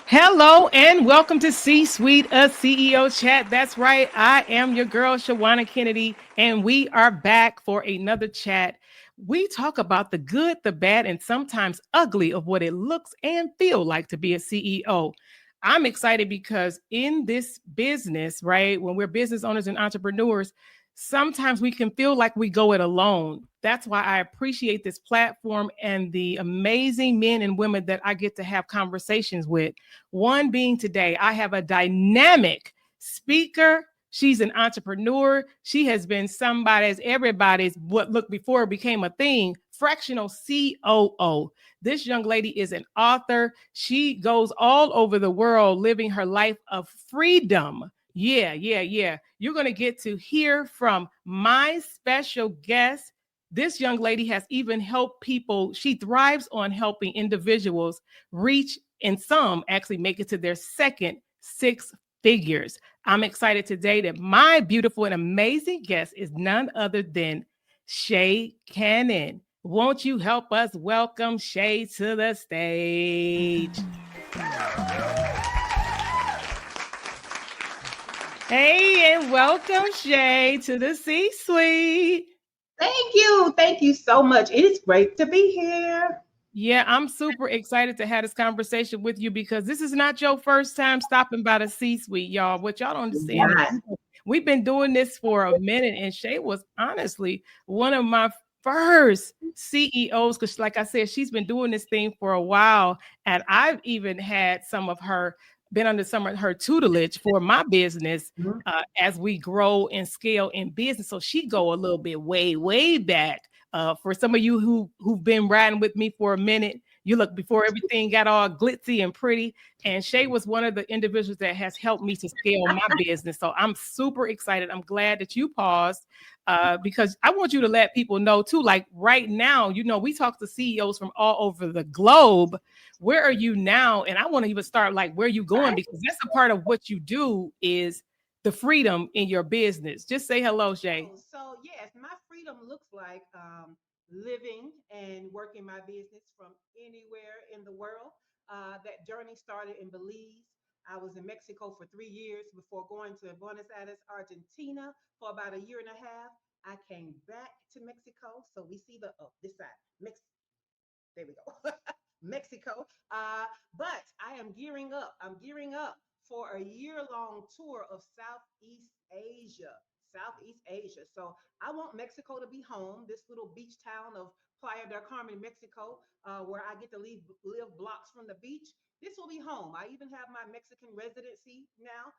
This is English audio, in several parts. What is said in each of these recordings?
Hello and welcome to C Suite, a CEO chat. That's right. I am your girl, Shawanna Kennedy, and we are back for another chat. We talk about the good, the bad, and sometimes ugly of what it looks and feel like to be a CEO. I'm excited because in this business, right, when we're business owners and entrepreneurs, sometimes we can feel like we go it alone. That's why I appreciate this platform and the amazing men and women that I get to have conversations with. One being today, I have a dynamic speaker. She's an entrepreneur. She has been somebody's, everybody's, what look before it became a thing, fractional COO. This young lady is an author. She goes all over the world living her life of freedom. Yeah. You're going to get to hear from my special guest. This young lady has even helped people. She thrives on helping individuals reach, and some actually make it to their second six figures. I'm excited today that my beautiful and amazing guest is none other than Sha Cannon. Won't you help us welcome Sha to the stage? Hey, and welcome Sha to the C Suite. Thank you. Thank you so much. It is great to be here. Yeah, I'm super excited to have this conversation with you because this is not your first time stopping by the C-suite, y'all. What y'all don't understand is Yes. we've been doing this for a minute, and Shay was honestly one of my first CEOs because, like I said, she's been doing this thing for a while, and I've even had some of her been under some of her tutelage for my business Mhm. as we grow and scale in business. So she go a little bit way back. For some of you who've been riding with me for a minute, you look before everything got all glitzy and pretty. And Shay was one of the individuals that has helped me to scale my business. So I'm super excited. I'm glad that you paused because I want you to let people know too. Like right now, we talk to CEOs from all over the globe. Where are you now? And I want to even start like where you going Right. because that's a part of what you do is the freedom in your business. Just say hello, Shay. So yes, my freedom looks like living and working my business from anywhere in the world. That journey started in Belize. I was in Mexico for 3 years before going to Buenos Aires, Argentina for about a year and a half. I came back to Mexico. So we see the this side. There we go. Mexico. But I am gearing up. I'm gearing up for a year-long tour of Southeast Asia. Southeast Asia. So I want Mexico to be home, this little beach town of Playa del Carmen, Mexico, where I get to live blocks from the beach. This will be home. I even have my Mexican residency now.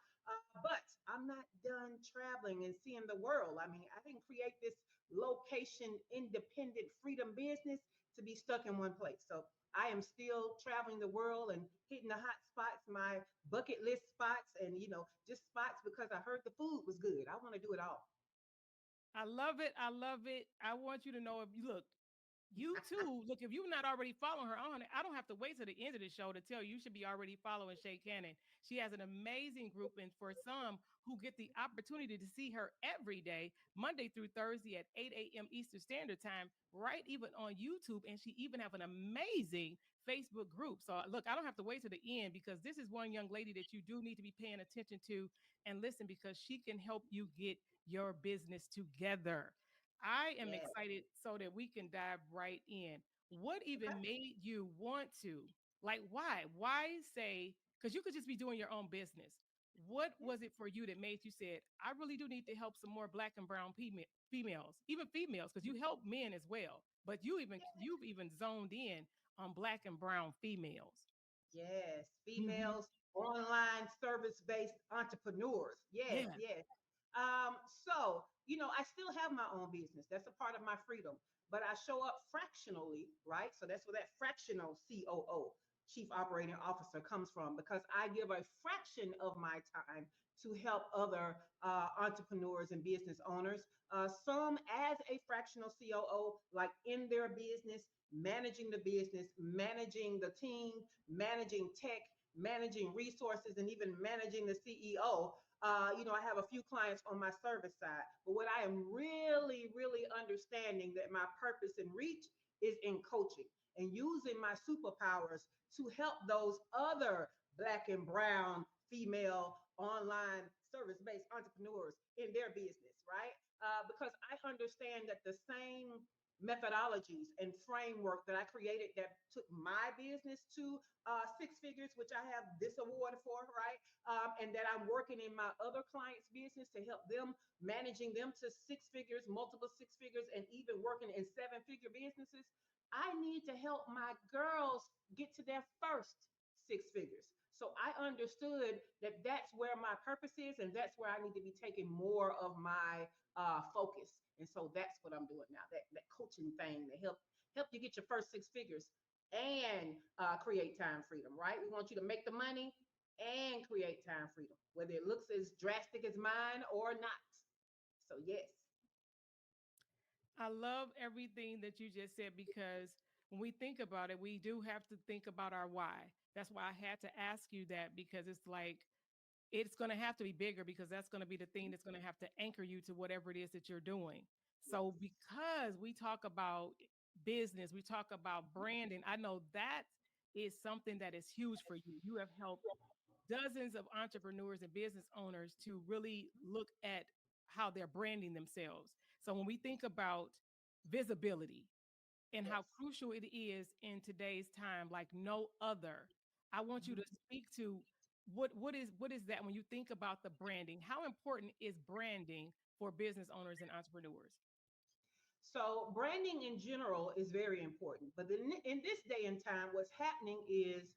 But I'm not done traveling and seeing the world. I mean, I didn't create this location independent freedom business to be stuck in one place. So I am still traveling the world and hitting the hot spots, my bucket list spots, and just spots because I heard the food was good. I want to do it all. I love it. I love it. I want you to know if you look, you too, look, if you're not already following her on, I don't have to wait till the end of the show to tell you, you should be already following Sha Cannon. She has an amazing group, and for some who get the opportunity to see her every day, Monday through Thursday at 8 a.m. Eastern Standard Time, right even on YouTube, and she even have an amazing Facebook group. So look, I don't have to wait to the end because this is one young lady that you do need to be paying attention to and listen because she can help you get your business together. I am Yeah. excited so that we can dive right in. What Okay. even made you want to? Like, why? Why say, because you could just be doing your own business. What Yeah. was it for you that made you said, I really do need to help some more black and brown females, even females, because you help men as well. But you've even zoned in on black and brown females. Yes, Hmm. females, online service-based entrepreneurs. Yes, Yeah. yes. So I still have my own business. That's a part of my freedom, but I show up fractionally, right? So that's where that fractional COO, Chief Operating Officer, comes from because I give a fraction of my time to help other entrepreneurs and business owners. Some as a fractional COO, like in their business, managing the business, managing the team, managing tech, managing resources, and even managing the CEO. I have a few clients on my service side, but what I am really understanding that my purpose and reach is in coaching and using my superpowers to help those other Black and brown female online service-based entrepreneurs in their business, right? Because I understand that the same methodologies and framework that I created that took my business to six figures, which I have this award for, right? And that I'm working in my other clients' business to help them, managing them to six figures, multiple six figures, and even working in seven-figure businesses. I need to help my girls get to their first six figures. So I understood that that's where my purpose is, and that's where I need to be taking more of my focus. And so that's what I'm doing now. That coaching thing to help you get your first six figures and create time freedom. Right? We want you to make the money and create time freedom, whether it looks as drastic as mine or not. So yes. I love everything that you just said because when we think about it, we do have to think about our why. That's why I had to ask you that because it's like it's going to have to be bigger because that's going to be the thing that's going to have to anchor you to whatever it is that you're doing. So, Yes. because we talk about business, we talk about branding, I know that is something that is huge for you. You have helped dozens of entrepreneurs and business owners to really look at how they're branding themselves. So, when we think about visibility, and Yes. how crucial it is in today's time like no other. I want you to Mhm. speak to what is that when you think about the branding? How important is branding for business owners and entrepreneurs? So branding in general is very important, but in this day and time, what's happening is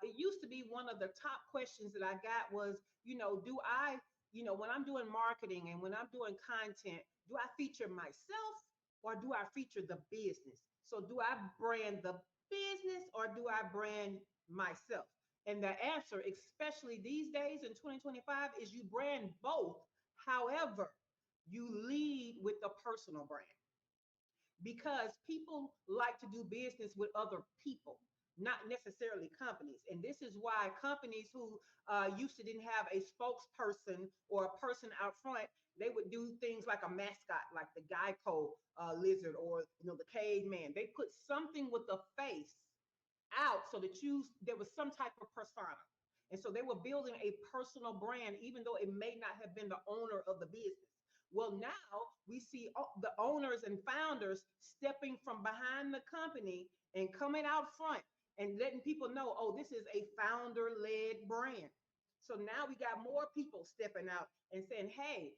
it used to be one of the top questions that I got was, do I, when I'm doing marketing and when I'm doing content, do I feature myself or do I feature the business? So do I brand the business or do I brand myself? And the answer, especially these days in 2025, is you brand both. However, you lead with the personal brand because people like to do business with other people, not necessarily companies. And this is why companies who used to didn't have a spokesperson or a person out front, they would do things like a mascot, like the Geico lizard or the caveman. They put something with a face out so that there was some type of persona. And so they were building a personal brand, even though it may not have been the owner of the business. Well, now we see the owners and founders stepping from behind the company and coming out front and letting people know, oh, this is a founder led brand. So now we got more people stepping out and saying, hey,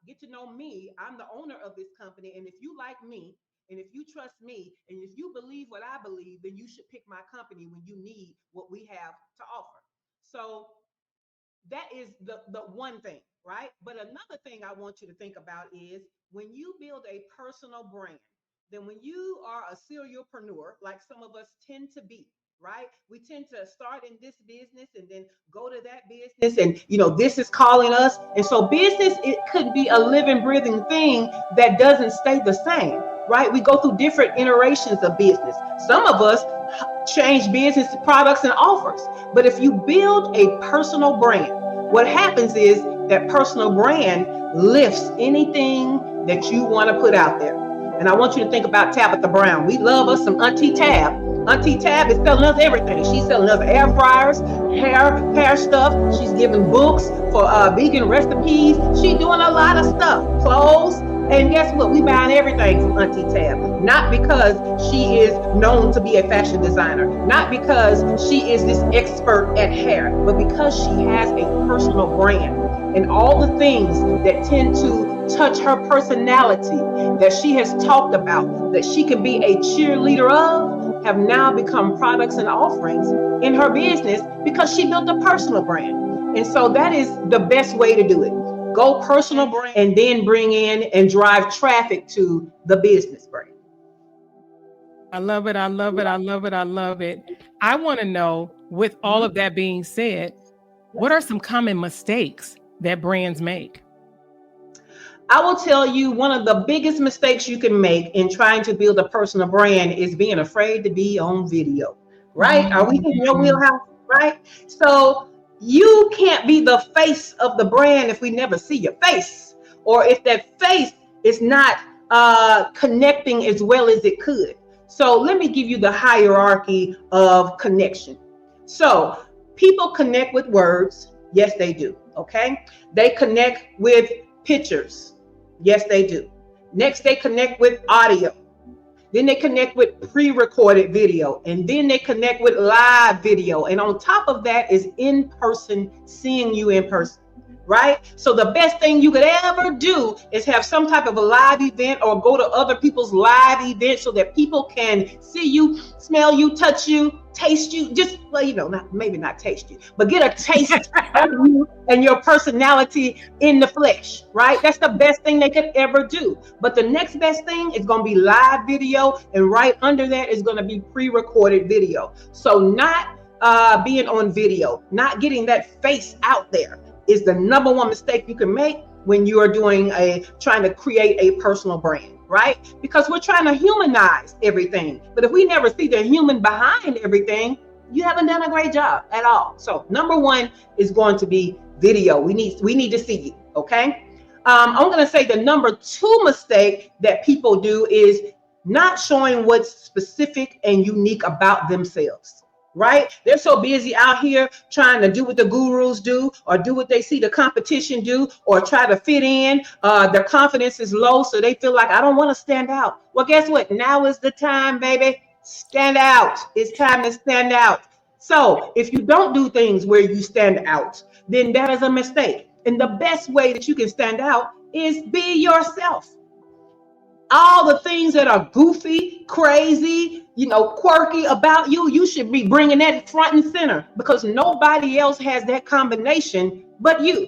get to know me. I'm the owner of this company. And if you like me, and if you trust me, and if you believe what I believe, then you should pick my company when you need what we have to offer. So that is the one thing, right? But another thing I want you to think about is when you build a personal brand, then when you are a serialpreneur, like some of us tend to be, right? We tend to start in this business and then go to that business, and this is calling us. And so business, it could be a living, breathing thing that doesn't stay the same, right? We go through different iterations of business. Some of us change business products and offers. But if you build a personal brand, what happens is that personal brand lifts anything that you want to put out there. And I want you to think about Tabitha Brown. We love us some Auntie Tab. Auntie Tab is selling us everything. She's selling us air fryers, hair stuff. She's giving books for vegan recipes. She's doing a lot of stuff, clothes. And guess what? We buying everything from Auntie Tab. Not because she is known to be a fashion designer, not because she is this expert at hair, but because she has a personal brand. And all the things that tend to touch her personality that she has talked about, that she can be a cheerleader of, have now become products and offerings in her business because she built a personal brand. And so that is the best way to do it. Go personal brand and then bring in and drive traffic to the business brand. I love it. I love it. I love it. I love it. I want to know, with all of Mhm. that being said, what Yes. are some common mistakes that brands make? I will tell you one of the biggest mistakes you can make in trying to build a personal brand is being afraid to be on video, right? Are we in your Mm. wheelhouse, right? So you can't be the face of the brand if we never see your face, or if that face is not connecting as well as it could. So let me give you the hierarchy of connection. So People connect with words. Yes, they do. Okay. They connect with pictures. Yes, they do. Next, they connect with audio. Then they connect with pre-recorded video, and then they connect with live video. And on top of that is in person, seeing you in person, right? So the best thing you could ever do is have some type of a live event or go to other people's live events so that people can see you, smell you, touch you, taste you, just, well, not maybe not taste you, but get a taste of you and your personality in the flesh, right? That's the best thing they could ever do. But the next best thing is going to be live video, and right under that is going to be pre-recorded video. So not being on video, not getting that face out there is the number one mistake you can make when you are trying to create a personal brand, right? Because we're trying to humanize everything. But if we never see the human behind everything, you haven't done a great job at all. So number one is going to be video. We need to see you, okay? I'm going to say the number two mistake that people do is not showing what's specific and unique about themselves. Right? They're so busy out here trying to do what the gurus do, or do what they see the competition do, or try to fit in. Their confidence is low, so they feel like, I don't want to stand out. Well, guess what? Now is the time, baby. Stand out. It's time to stand out. So if you don't do things where you stand out, then that is a mistake. And the best way that you can stand out is be yourself. All the things that are goofy, crazy, quirky about you, you should be bringing that front and center, because nobody else has that combination but you.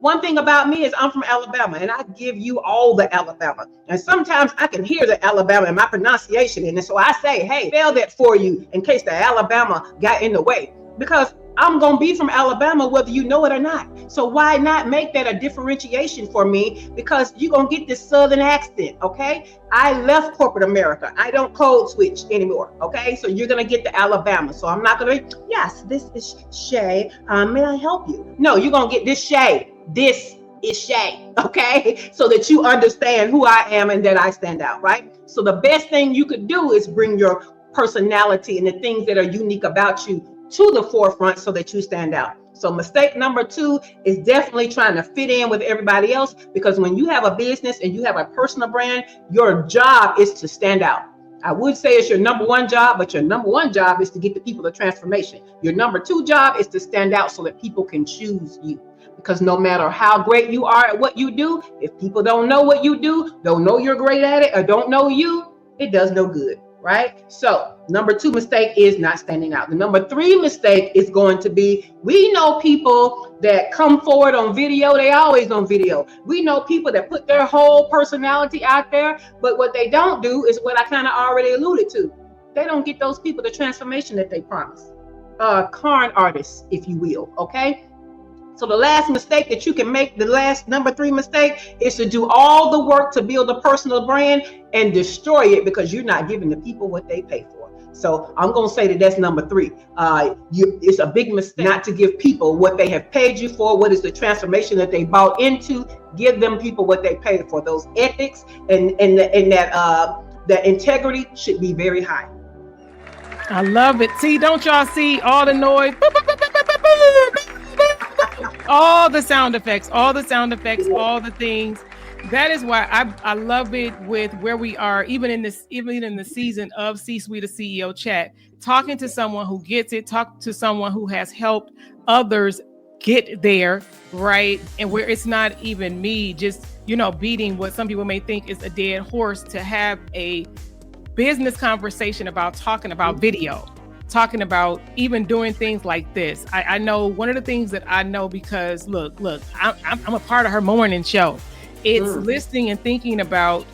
One thing about me is I'm from Alabama, and I give you all the Alabama. And sometimes I can hear the Alabama in my pronunciation. And so I say, hey, spell that for you in case the Alabama got in the way. Because I'm going to be from Alabama whether you know it or not. So why not make that a differentiation for me? Because you're going to get this Southern accent, okay? I left corporate America. I don't code switch anymore, okay? So you're going to get the Alabama. So I'm not going to, yes, this is Shay. May I help you? No, you're going to get this Shay. This is Shay, okay? So that you understand who I am and that I stand out, right? So the best thing you could do is bring your personality and the things that are unique about you to the forefront so that you stand out. So mistake number two is definitely trying to fit in with everybody else, because when you have a business and you have a personal brand, your job is to stand out. I would say it's your number one job, but your number one job is to get the people to transformation. Your number two job is to stand out so that people can choose you. Because no matter how great you are at what you do, if people don't know what you do, don't know you're great at it, or don't know you, it does no good, right? So number two mistake is not standing out. The number three mistake is going to be, we know people that come forward on video, they always on video. We know people that put their whole personality out there, but what they don't do is what I kind of already alluded to. They don't get those people the transformation that they promise. Con artists, if you will, okay? So the last mistake that you can make, the last number three mistake, is to do all the work to build a personal brand and destroy it because you're not giving the people what they pay for. So I'm going to say that that's number three. It's a big mistake not to give people what they have paid you for. What is the transformation that they bought into? Give them people what they paid for. Those ethics and that integrity should be very high. I love it. See, don't y'all see all the noise? All the sound effects, all the things. That is why I love it with where we are, even in the season of C-Suite a CEO chat, talking to someone who gets it, talk to someone who has helped others get there, right? And where it's not even me just, beating what some people may think is a dead horse, to have a business conversation about talking about video, talking about even doing things like this. I know one of the things that I know, because look, I'm a part of her morning show. It's listening and thinking about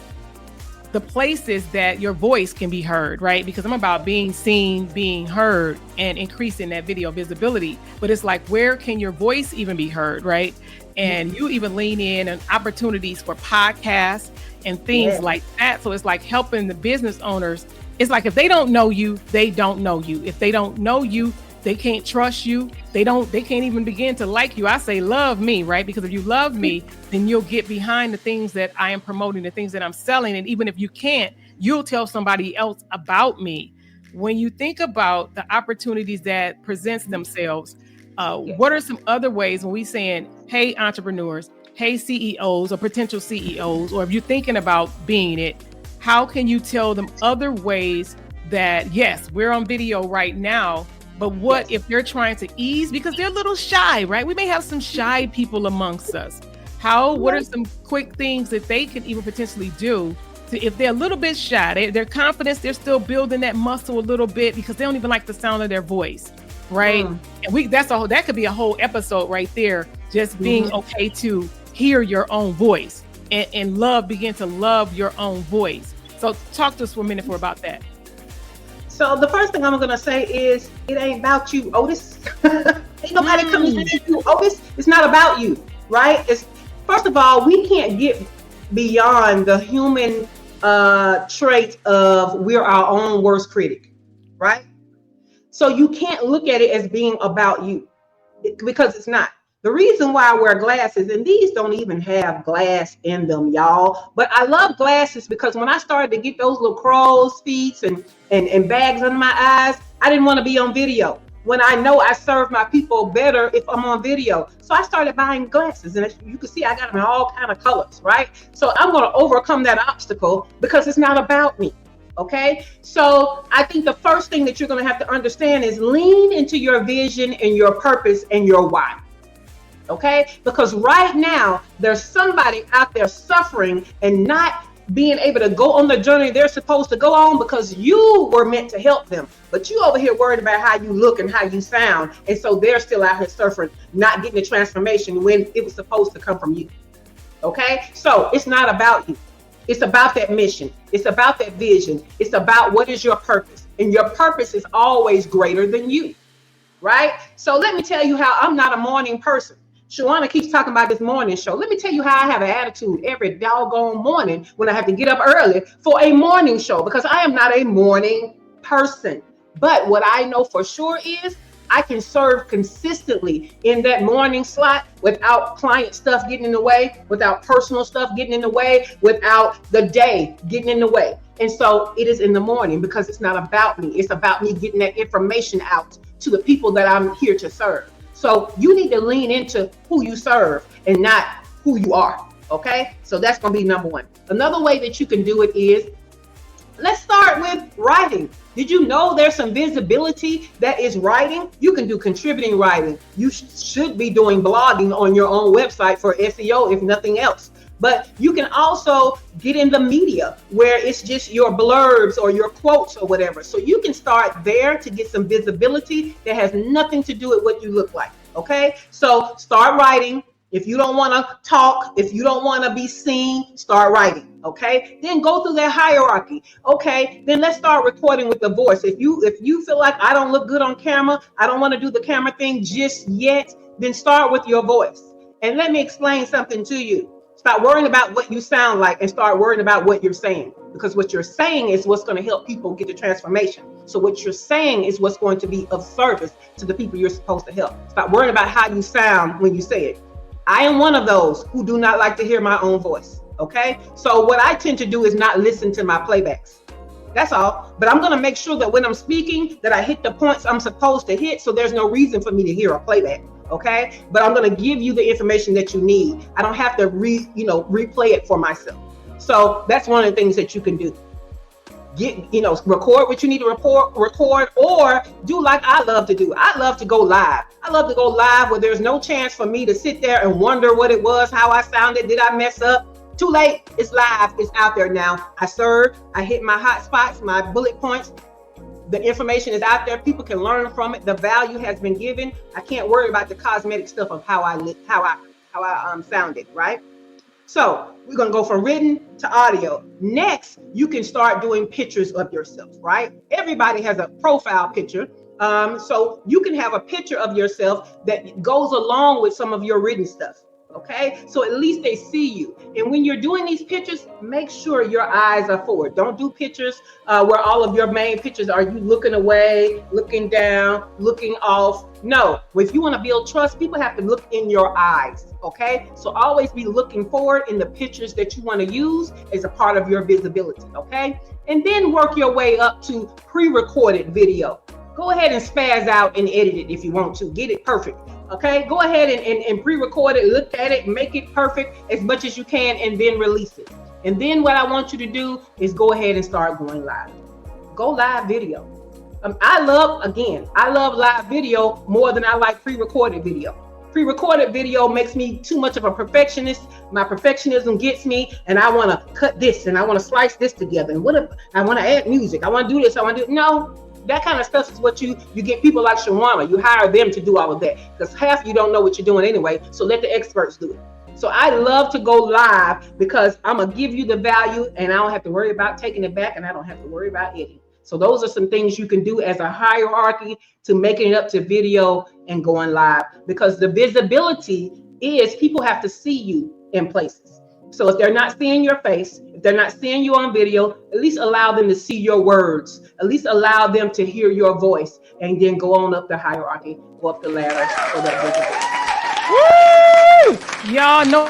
the places that your voice can be heard, right? Because I'm about being seen, being heard, and increasing that video visibility. But it's like, where can your voice even be heard, right? And you even lean in on opportunities for podcasts and things like that. So it's like helping the business owners. It's like, if they don't know you, they don't know you. If they don't know you, they can't trust you. They can't even begin to like you. I say, love me, right? Because if you love me, then you'll get behind the things that I am promoting, the things that I'm selling. And even if you can't, you'll tell somebody else about me. When you think about the opportunities that presents themselves, Yes. What are some other ways when we saying, hey, entrepreneurs, hey, CEOs or potential CEOs, or if you're thinking about being it, how can you tell them other ways that, yes, we're on video right now, but what Yes. if they're trying to ease because they're a little shy, right? We may have some shy people amongst us. What are Right. some quick things that they can even potentially do to, if they're a little bit shy, their confidence, they're still building that muscle a little bit because they don't even like the sound of their voice, right? Mm. And that could be a whole episode right there, just being Mhm. okay to hear your own voice and begin to love your own voice. So talk to us for a minute about that. So the first thing I'm gonna say is it ain't about you, Otis. Ain't nobody coming Mm, to you, Otis. It's not about you, right? It's first of all, we can't get beyond the human trait of we're our own worst critic, right? So you can't look at it as being about you because it's not. The reason why I wear glasses, and these don't even have glass in them, y'all, but I love glasses because when I started to get those little crow's feet and bags under my eyes, I didn't want to be on video. When I know I serve my people better if I'm on video. So I started buying glasses, and as you can see, I got them in all kind of colors, right? So I'm going to overcome that obstacle because it's not about me. Okay, so I think the first thing that you're going to have to understand is lean into your vision and your purpose and your why. Okay, because right now there's somebody out there suffering and not being able to go on the journey they're supposed to go on because you were meant to help them, but you over here worried about how you look and how you sound, and so they're still out here suffering, not getting the transformation when it was supposed to come from you. Okay, so it's not about you. It's about that mission. It's about that vision. It's about what is your purpose. And your purpose is always greater than you, right? So let me tell you how I'm not a morning person. Shawanna keeps talking about this morning show. Let me tell you how I have an attitude every doggone morning when I have to get up early for a morning show because I am not a morning person. But what I know for sure is I can serve consistently in that morning slot without client stuff getting in the way, without personal stuff getting in the way, without the day getting in the way. And so it is in the morning because it's not about me. It's about me getting that information out to the people that I'm here to serve. So you need to lean into who you serve and not who you are. Okay. So that's going to be number one. Another way that you can do it is let's start with writing. Did you know there's some visibility that is writing? You can do contributing writing. You should be doing blogging on your own website for SEO, if nothing else. But you can also get in the media where it's just your blurbs or your quotes or whatever. So you can start there to get some visibility that has nothing to do with what you look like. Okay, so start writing. If you don't want to talk, if you don't want to be seen, start writing. Okay, then go through that hierarchy. Okay, then let's start recording with the voice. If you feel like I don't look good on camera, I don't want to do the camera thing just yet, then start with your voice. And let me explain something to you. Stop worrying about what you sound like and start worrying about what you're saying. Because what you're saying is what's going to help people get the transformation. So what you're saying is what's going to be of service to the people you're supposed to help. Stop worrying about how you sound when you say it. I am one of those who do not like to hear my own voice. Okay. So what I tend to do is not listen to my playbacks. That's all. But I'm going to make sure that when I'm speaking that I hit the points I'm supposed to hit. So there's no reason for me to hear a playback. Okay. But I'm going to give you the information that you need. I don't have to replay it for myself. So that's one of the things that you can do. Record what you need to record, or do like I love to do. I love to go live. I love to go live where there's no chance for me to sit there and wonder what it was, how I sounded, did I mess up? Too late. It's live. It's out there now. I served. I hit my hot spots, my bullet points. The information is out there. People can learn from it. The value has been given. I can't worry about the cosmetic stuff of how I sounded, right? So we're going to go from written to audio. Next, you can start doing pictures of yourself, right? Everybody has a profile picture. So you can have a picture of yourself that goes along with some of your written stuff. Okay, so at least they see you. And when you're doing these pictures, make sure your eyes are forward. Don't do pictures where all of your main pictures are you looking away, looking down, looking off. No, if you want to build trust, people have to look in your eyes. Okay, so always be looking forward in the pictures that you want to use as a part of your visibility. Okay, and then work your way up to pre-recorded video. Go ahead and spaz out and edit it if you want to. Get it perfect. Okay? Go ahead and pre-record it, look at it, make it perfect as much as you can, and then release it. And then what I want you to do is go ahead and start going live. Go live video. I love live video more than I like pre-recorded video. Pre-recorded video makes me too much of a perfectionist. My perfectionism gets me, and I want to cut this, and I want to slice this together. And what if I want to add music? I want to do this. I want to do no. That kind of stuff is what you get people like Shawanna. You hire them to do all of that because half you don't know what you're doing anyway. So let the experts do it. So I love to go live because I'm gonna give you the value, and I don't have to worry about taking it back, and I don't have to worry about editing. So those are some things you can do as a hierarchy to making it up to video and going live, because the visibility is people have to see you in places. So if they're not seeing your face, if they're not seeing you on video, at least allow them to see your words. At least allow them to hear your voice, and then go on up the hierarchy, go up the ladder for that visibility. Woo! Y'all know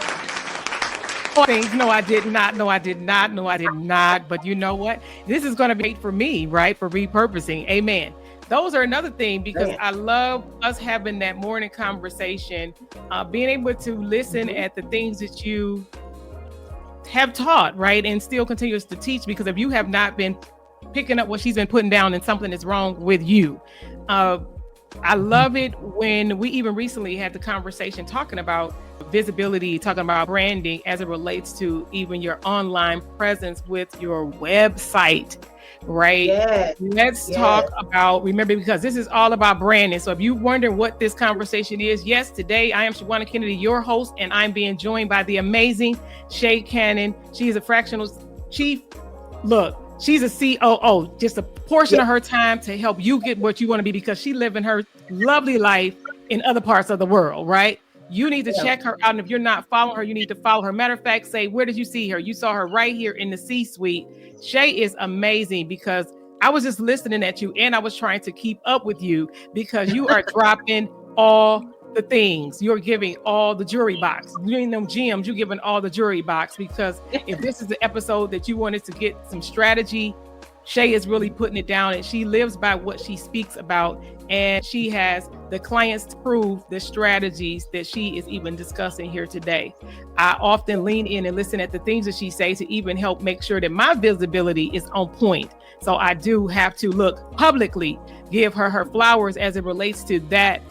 things. No, I did not. No, I did not. No, I did not. But you know what? This is going to be great for me, right? For repurposing. Amen. Those are another thing, because I love us having that morning conversation, being able to listen at the things that you have taught, right? And still continues to teach, because if you have not been picking up what she's been putting down, and something is wrong with you. I love it when we even recently had the conversation talking about visibility, talking about branding as it relates to even your online presence with your website, right? Yes. Let's talk about, remember, because this is all about branding. So if you wonder what this conversation is, yes, today I am Shawanna Kennedy, your host, and I'm being joined by the amazing Sha Cannon. She is a fractional chief. Look, she's a COO, just a portion of her time to help you get what you want to be, because she living her lovely life in other parts of the world, right? You need to check her out. And if you're not following her, you need to follow her. Matter of fact, say, where did you see her? You saw her right here in the C-suite. Sha is amazing, because I was just listening at you, and I was trying to keep up with you, because you are dropping all the things. You're giving all the jewelry box. You're in them gems, you're giving all the jewelry box, because if this is the episode that you wanted to get some strategy, Sha is really putting it down, and she lives by what she speaks about, and she has the clients to prove the strategies that she is even discussing here today. I often lean in and listen at the things that she says to even help make sure that my visibility is on point. So I do have to look publicly, give her flowers as it relates to that.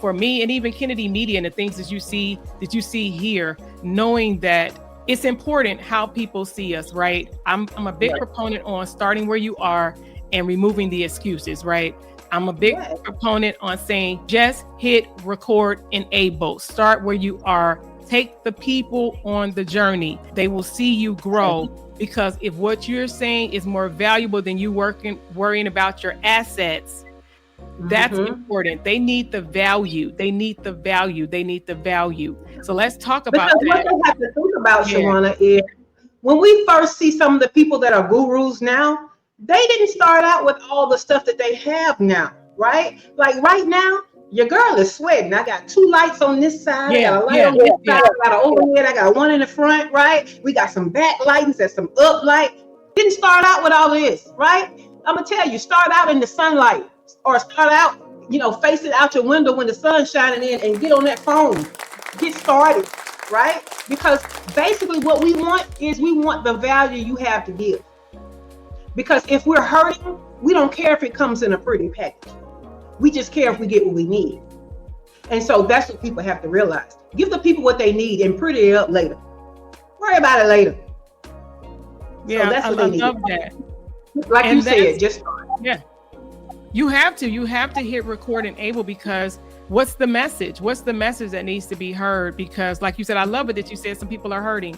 For me, and even Kennedy Media and the things that you see here, knowing that it's important how people see us, right? I'm a big proponent on starting where you are and removing the excuses, right? I'm a big proponent on saying, just hit record, enable, start where you are, take the people on the journey. They will see you grow, because if what you're saying is more valuable than you worrying about your assets, that's important. They need the value. They need the value. They need the value. So let's talk about that. What they have to think about, Shawanna, is when we first see some of the people that are gurus now, they didn't start out with all the stuff that they have now, right? Like right now, your girl is sweating. I got 2 lights on this side. I got a light on this side. I got an overhead. I got one in the front, right? We got some back lightings and some up light. Didn't start out with all this, right? I'm going to tell you, start out in the sunlight. Or start out, face it out your window when the sun's shining in, and get on that phone. Get started, right? Because basically what we want is the value you have to give. Because if we're hurting, we don't care if it comes in a pretty package. We just care if we get what we need. And so that's what people have to realize. Give the people what they need and pretty it up later. Worry about it later. Yeah, so that's what I love that. Like and you said, just start. Yeah. You have to hit record and able, because what's the message? What's the message that needs to be heard? Because like you said, I love it that you said some people are hurting.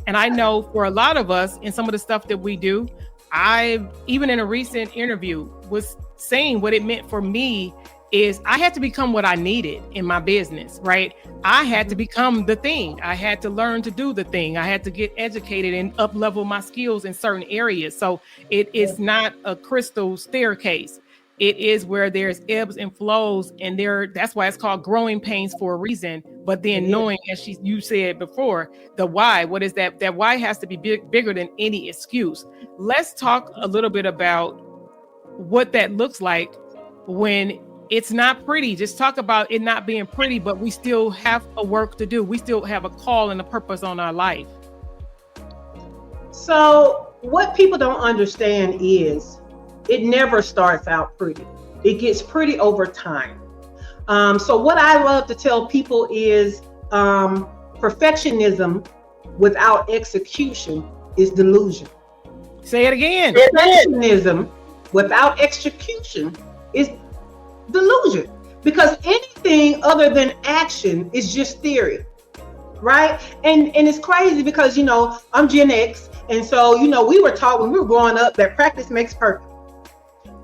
And I know for a lot of us in some of the stuff that we do, I, even in a recent interview, was saying what it meant for me is I had to become what I needed in my business, right? I had to become the thing. I had to learn to do the thing. I had to get educated and up level my skills in certain areas. So it is not a crystal staircase. It is where there's ebbs and flows, and that's why it's called growing pains for a reason. But then knowing, as you said before, the why, what is that? That why has to be bigger than any excuse. Let's talk a little bit about what that looks like when it's not pretty. Just talk about it not being pretty, but we still have a work to do. We still have a call and a purpose on our life. So what people don't understand is it never starts out pretty. It gets pretty over time. So what I love to tell people is perfectionism without execution is delusion. Say it again. Perfectionism without execution is delusion, because anything other than action is just theory, right? And it's crazy because, you know, I'm Gen X, and so, you know, we were taught when we were growing up that practice makes perfect.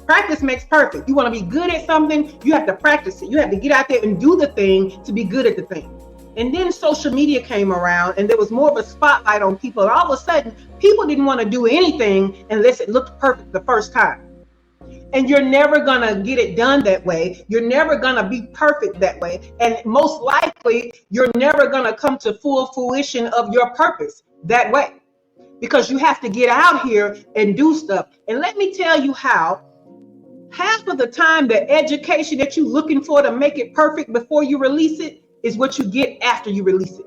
Practice makes perfect. You want to be good at something, you have to practice it. You have to get out there and do the thing to be good at the thing. And then social media came around and there was more of a spotlight on people. And all of a sudden, people didn't want to do anything unless it looked perfect the first time. And you're never going to get it done that way. You're never going to be perfect that way. And most likely, you're never going to come to full fruition of your purpose that way. Because you have to get out here and do stuff. And let me tell you how. Half of the time, the education that you're looking for to make it perfect before you release it is what you get after you release it.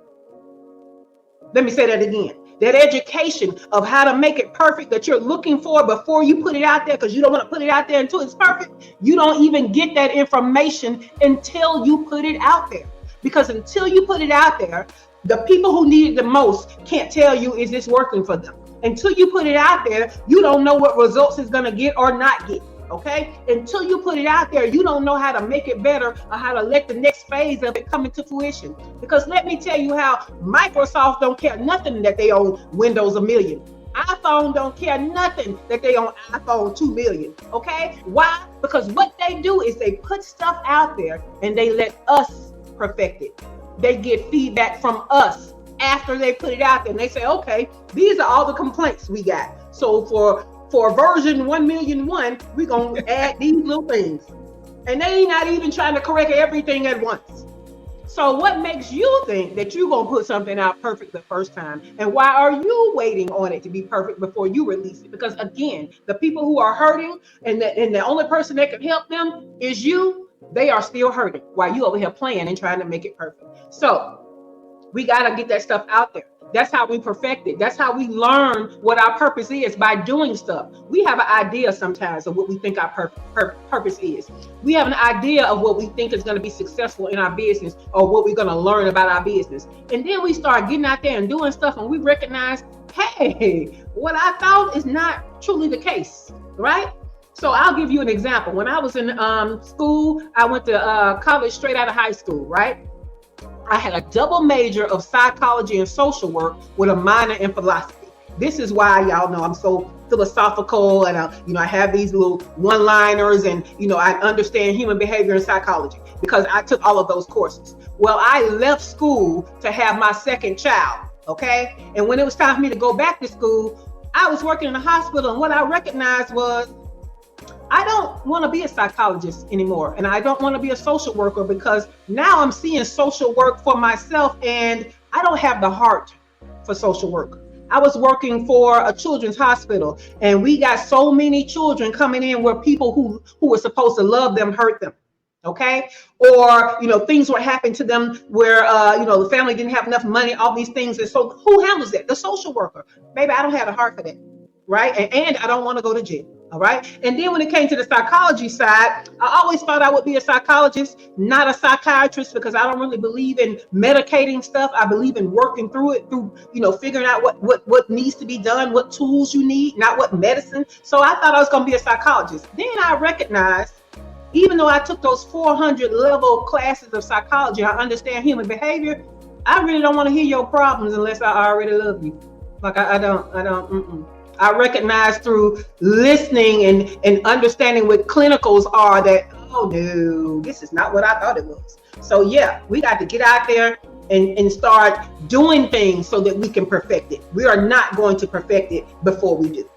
Let me say that again. That education of how to make it perfect that you're looking for before you put it out there, because you don't want to put it out there until it's perfect. You don't even get that information until you put it out there. Because until you put it out there, the people who need it the most can't tell you, is this working for them? Until you put it out there, you don't know what results it's going to get or not get. Okay, until you put it out there, you don't know how to make it better or how to let the next phase of it come into fruition. Because let me tell you how Microsoft don't care nothing that they own Windows 1 million. iPhone don't care nothing that they own iPhone 2 million. Okay, why? Because what they do is they put stuff out there and they let us perfect it. They get feedback from us after they put it out there, and they say, okay, these are all the complaints we got. So for version 1,000,001, we're going to add these little things. And they ain't not even trying to correct everything at once. So what makes you think that you're going to put something out perfect the first time? And why are you waiting on it to be perfect before you release it? Because again, the people who are hurting and the only person that can help them is you, they are still hurting while you over here playing and trying to make it perfect. So we got to get that stuff out there. That's how we perfect it. That's how we learn what our purpose is, by doing stuff. We have an idea sometimes of what we think our purpose is. We have an idea of what we think is going to be successful in our business, or what we're going to learn about our business. And then we start getting out there and doing stuff, and we recognize, hey, what I thought is not truly the case, right? So I'll give you an example. When I was in school, I went to college straight out of high school, right? I had a double major of psychology and social work with a minor in philosophy. This is why y'all know I'm so philosophical, and I have these little one-liners, and I understand human behavior and psychology because I took all of those courses. Well, I left school to have my second child, okay? And when it was time for me to go back to school, I was working in a hospital, and what I recognized was I don't want to be a psychologist anymore, and I don't want to be a social worker, because now I'm seeing social work for myself, and I don't have the heart for social work. I was working for a children's hospital, and we got so many children coming in where people who were supposed to love them hurt them, okay? Or, things were happening to them where, the family didn't have enough money, all these things. And so who handles that? The social worker. Baby, I don't have the heart for that, right? And I don't want to go to jail. All right. And then when it came to the psychology side, I always thought I would be a psychologist, not a psychiatrist, because I don't really believe in medicating stuff. I believe in working through it, figuring out what needs to be done, what tools you need, not what medicine. So I thought I was going to be a psychologist. Then I recognized, even though I took those 400 level classes of psychology, I understand human behavior, I really don't want to hear your problems unless I already love you. Like I don't. I recognize through listening and understanding what clinicals are that, oh no, this is not what I thought it was. So yeah, we got to get out there and start doing things so that we can perfect it. We are not going to perfect it before we do.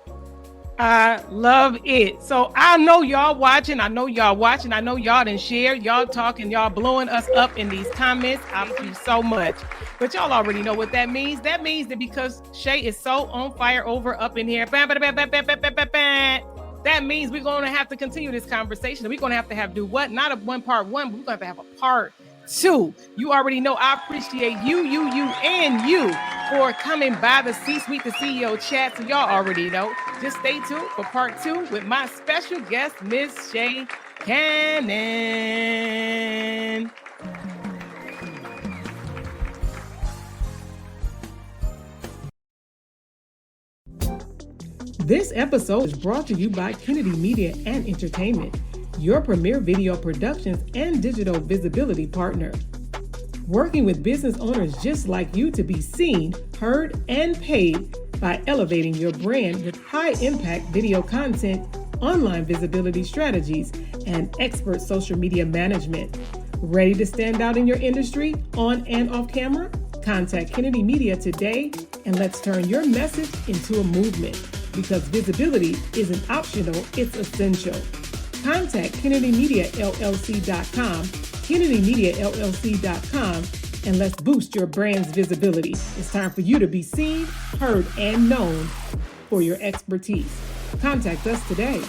I love it. So I know y'all watching. I know y'all done share, y'all talking, y'all blowing us up in these comments. I love you so much. But y'all already know what that means. That means that because Shay is so on fire over up in here, That means we're going to have to continue this conversation. We're going to have to do what? Not a part one, but we're going to have a part two. You already know I appreciate you, and you for coming by the C-Suite, the CEO chat. So y'all already know. Just stay tuned for part two with my special guest, Miss Sha Cannon. This episode is brought to you by Kennedy Media and Entertainment, your premier video productions and digital visibility partner. Working with business owners just like you to be seen, heard, and paid by elevating your brand with high-impact video content, online visibility strategies, and expert social media management. Ready to stand out in your industry, on and off camera? Contact Kennedy Media today, and let's turn your message into a movement. Because visibility isn't optional, it's essential. Contact KennedyMediaLLC.com, KennedyMediaLLC.com, and let's boost your brand's visibility. It's time for you to be seen, heard, and known for your expertise. Contact us today.